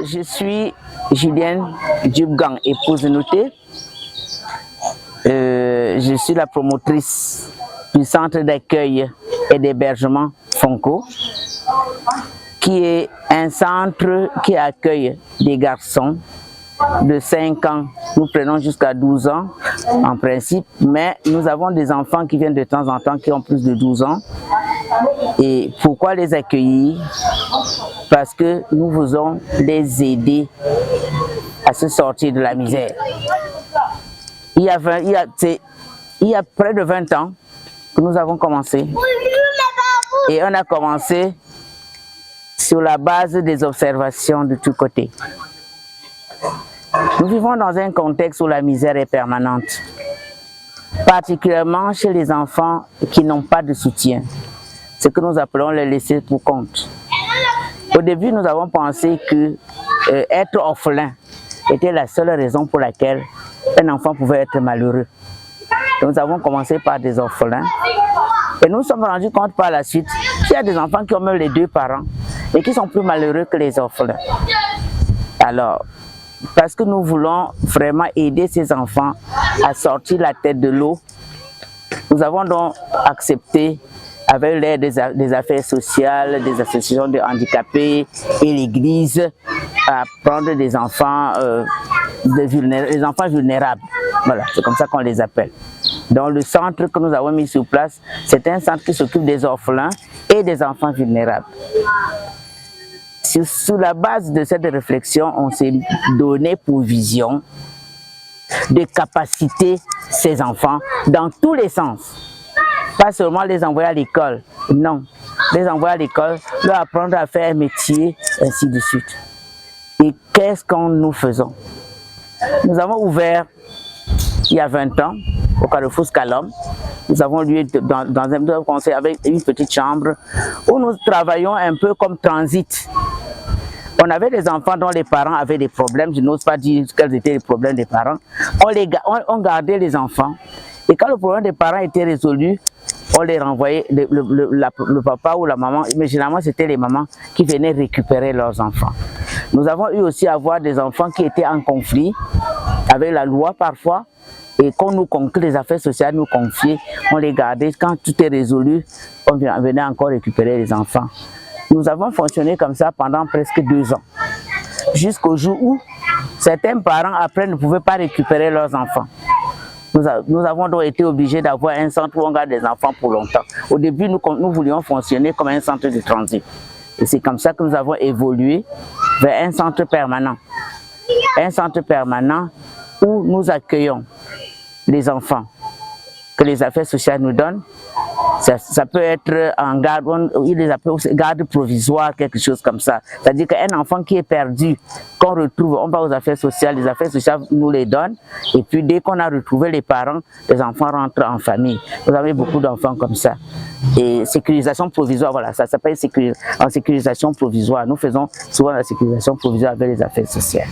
Je suis Julienne Djubgang, épouse notée. Je suis la promotrice du centre d'accueil et d'hébergement Fonko, qui est un centre qui accueille des garçons de 5 ans. Nous prenons jusqu'à 12 ans en principe, mais nous avons des enfants qui viennent de temps en temps qui ont plus de 12 ans. Et pourquoi les accueillir? Parce que nous voulons les aider à se sortir de la misère. Il y a près de 20 ans que nous avons commencé. Et on a commencé sur la base des observations de tous côtés. Nous vivons dans un contexte où la misère est permanente, particulièrement chez les enfants qui n'ont pas de soutien, ce que nous appelons les laissés pour compte. Au début, nous avons pensé que être orphelin était la seule raison pour laquelle un enfant pouvait être malheureux. Nous avons commencé par des orphelins et nous nous sommes rendus compte par la suite qu'il y a des enfants qui ont même les 2 parents et qui sont plus malheureux que les orphelins. Alors, parce que nous voulons vraiment aider ces enfants à sortir la tête de l'eau, nous avons donc accepté, avec l'aide des affaires sociales, des associations de handicapés et l'Église, à prendre des enfants, les enfants vulnérables. Voilà, c'est comme ça qu'on les appelle. Donc le centre que nous avons mis sur place, c'est un centre qui s'occupe des orphelins et des enfants vulnérables. Sous la base de cette réflexion, on s'est donné pour vision de capaciter ces enfants dans tous les sens. Pas seulement les envoyer à l'école, non. Les envoyer à l'école, leur apprendre à faire un métier, ainsi de suite. Et qu'est-ce que nous faisons? Nous avons ouvert, il y a 20 ans, au Carrefour Scalom. Nous avons lieu dans un conseil avec une petite chambre où nous travaillons un peu comme transit. On avait des enfants dont les parents avaient des problèmes, je n'ose pas dire quels étaient les problèmes des parents. On gardait les enfants et quand le problème des parents était résolu, on les renvoyait, le papa ou la maman, mais généralement c'était les mamans qui venaient récupérer leurs enfants. Nous avons eu aussi à voir des enfants qui étaient en conflit avec la loi parfois, et que les affaires sociales nous confiaient, on les gardait. Quand tout est résolu, on venait encore récupérer les enfants. Nous avons fonctionné comme ça pendant presque 2 ans, jusqu'au jour où certains parents après ne pouvaient pas récupérer leurs enfants. Nous avons donc été obligés d'avoir un centre où on garde des enfants pour longtemps. Au début, nous voulions fonctionner comme un centre de transit. Et c'est comme ça que nous avons évolué vers un centre permanent. Un centre permanent où nous accueillons les enfants que les affaires sociales nous donnent. Ça peut être en garde, ils les appellent garde provisoire, quelque chose comme ça. C'est-à-dire qu'un enfant qui est perdu, qu'on retrouve, on va aux affaires sociales, les affaires sociales nous les donnent. Et puis dès qu'on a retrouvé les parents, les enfants rentrent en famille. Vous avez beaucoup d'enfants comme ça. Et sécurisation provisoire, voilà, ça s'appelle en sécurisation provisoire. Nous faisons souvent la sécurisation provisoire avec les affaires sociales.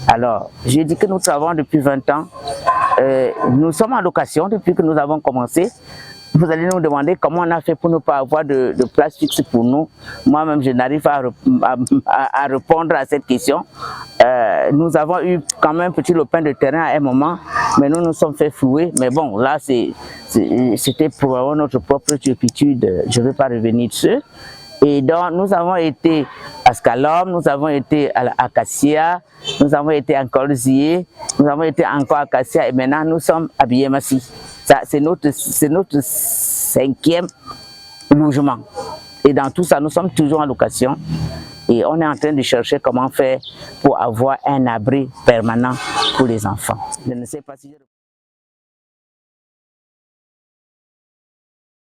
Alors, j'ai dit que nous travaillons depuis 20 ans. Nous sommes en location depuis que nous avons commencé. Vous allez nous demander comment on a fait pour ne pas avoir de place fixe pour nous. Moi-même, je n'arrive pas à répondre à cette question. Nous avons eu quand même un petit lopin de terrain à un moment, mais nous nous sommes fait flouer. Mais bon, là, c'était probablement notre propre turpitude. Je ne vais pas revenir dessus. Et donc, nous avons été à Scalom, nous avons été à Acacia, nous avons été en Colzier, nous avons été encore à Acacia et maintenant nous sommes à Biémassi. C'est notre 5e logement. Et dans tout ça, nous sommes toujours en location et on est en train de chercher comment faire pour avoir un abri permanent pour les enfants. Je ne sais pas si